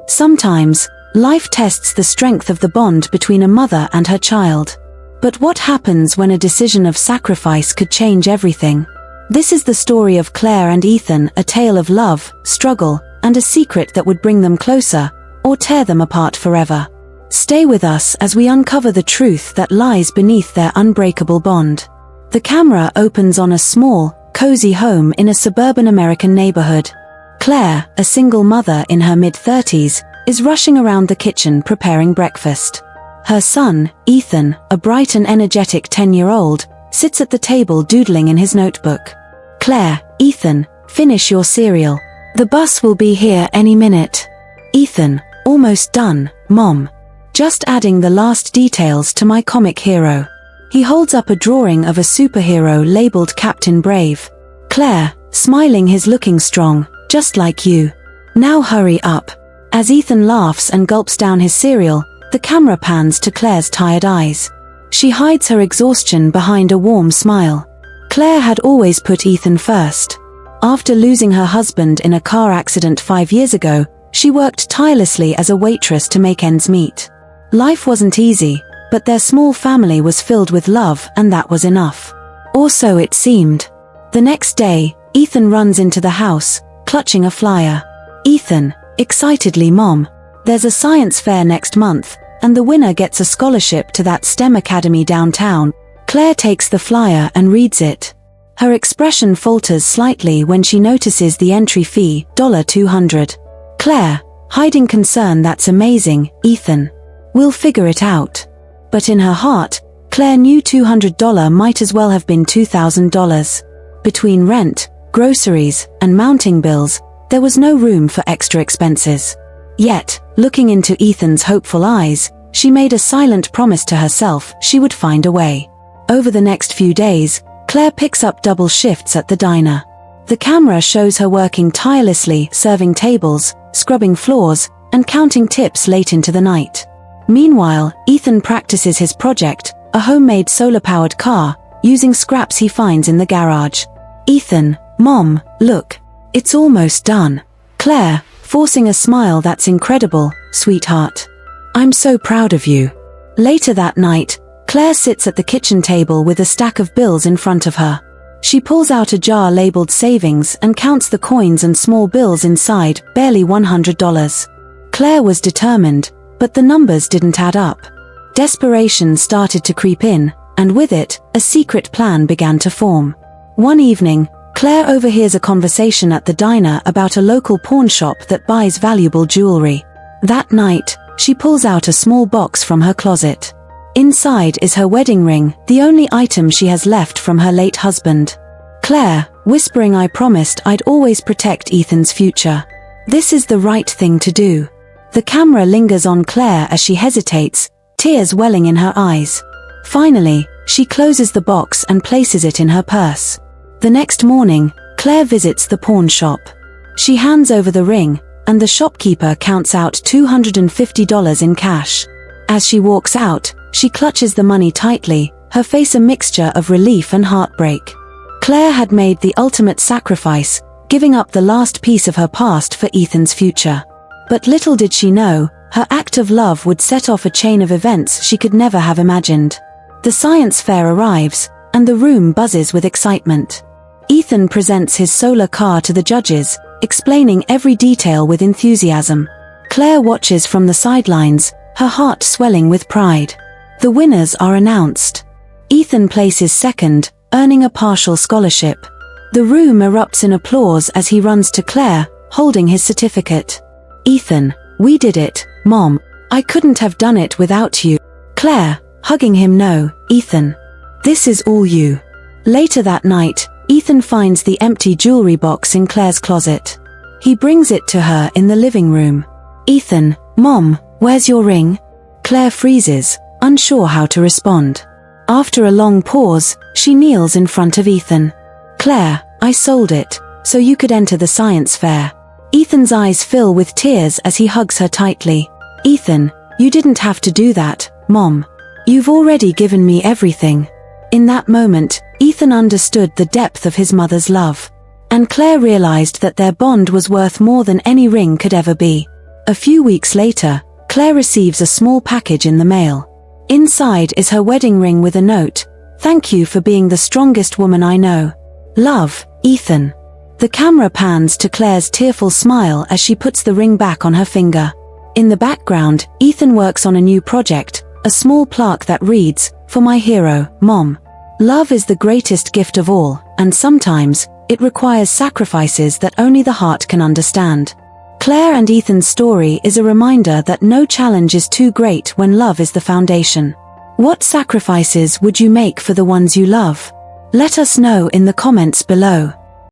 Sometimes, life tests the strength of the bond between a mother and her child. But what happens when a decision of sacrifice could change everything? This is the story of Claire and Ethan, a tale of love, struggle, and a secret that would bring them closer, or tear them apart forever. Stay with us as we uncover the truth that lies beneath their unbreakable bond. The camera opens on a small, cozy home in a suburban American neighborhood. Claire, a single mother in her mid-30s, is rushing around the kitchen preparing breakfast. Her son, Ethan, a bright and energetic 10-year-old, sits at the table doodling in his notebook. "Claire, Ethan, finish your cereal. The bus will be here any minute." "Ethan, almost done, Mom. Just adding the last details to my comic hero." He holds up a drawing of a superhero labeled Captain Brave. "Claire, smiling, he's looking strong, just like you. Now hurry up." As Ethan laughs and gulps down his cereal, the camera pans to Claire's tired eyes. She hides her exhaustion behind a warm smile. Claire had always put Ethan first. After losing her husband in a car accident 5 years ago, she worked tirelessly as a waitress to make ends meet. Life wasn't easy, but their small family was filled with love, and that was enough. Or so it seemed. The next day, Ethan runs into the house, clutching a flyer. "Ethan," excitedly, "Mom, there's a science fair next month, and the winner gets a scholarship to that STEM academy downtown." Claire takes the flyer and reads it. Her expression falters slightly when she notices the entry fee, $200. "Claire," hiding concern, "that's amazing, Ethan. We'll figure it out." But in her heart, Claire knew $200 might as well have been $2,000. Between rent, groceries, and mounting bills, there was no room for extra expenses. Yet, looking into Ethan's hopeful eyes, she made a silent promise to herself she would find a way. Over the next few days, Claire picks up double shifts at the diner. The camera shows her working tirelessly, serving tables, scrubbing floors, and counting tips late into the night. Meanwhile, Ethan practices his project, a homemade solar-powered car, using scraps he finds in the garage. "Ethan, Mom, look. It's almost done." "Claire," forcing a smile, "That's incredible, sweetheart. I'm so proud of you." Later that night, Claire sits at the kitchen table with a stack of bills in front of her. She pulls out a jar labeled savings and counts the coins and small bills inside, barely $100. Claire was determined, but the numbers didn't add up. Desperation started to creep in, and with it, a secret plan began to form. One evening, Claire overhears a conversation at the diner about a local pawn shop that buys valuable jewelry. That night, she pulls out a small box from her closet. Inside is her wedding ring, the only item she has left from her late husband. Claire, whispering, "I promised I'd always protect Ethan's future. This is the right thing to do." The camera lingers on Claire as she hesitates, tears welling in her eyes. Finally, she closes the box and places it in her purse. The next morning, Claire visits the pawn shop. She hands over the ring, and the shopkeeper counts out $250 in cash. As she walks out, she clutches the money tightly, her face a mixture of relief and heartbreak. Claire had made the ultimate sacrifice, giving up the last piece of her past for Ethan's future. But little did she know, her act of love would set off a chain of events she could never have imagined. The science fair arrives, and the room buzzes with excitement. Ethan presents his solar car to the judges, explaining every detail with enthusiasm. Claire watches from the sidelines, her heart swelling with pride. The winners are announced. Ethan places second, earning a partial scholarship. The room erupts in applause as he runs to Claire, holding his certificate. "Ethan, we did it, Mom. I couldn't have done it without you." Claire, hugging him, "No, Ethan. This is all you." Later that night, Ethan finds the empty jewelry box in Claire's closet. He brings it to her in the living room. "Ethan, Mom, where's your ring?" Claire freezes, unsure how to respond. After a long pause, she kneels in front of Ethan. "Claire, I sold it, so you could enter the science fair." Ethan's eyes fill with tears as he hugs her tightly. "Ethan, you didn't have to do that, Mom. You've already given me everything." In that moment, Ethan understood the depth of his mother's love. And Claire realized that their bond was worth more than any ring could ever be. A few weeks later, Claire receives a small package in the mail. Inside is her wedding ring with a note: "Thank you for being the strongest woman I know. Love, Ethan." The camera pans to Claire's tearful smile as she puts the ring back on her finger. In the background, Ethan works on a new project, a small plaque that reads, "For my hero, Mom." Love is the greatest gift of all, and sometimes, it requires sacrifices that only the heart can understand. Claire and Ethan's story is a reminder that no challenge is too great when love is the foundation. What sacrifices would you make for the ones you love? Let us know in the comments below.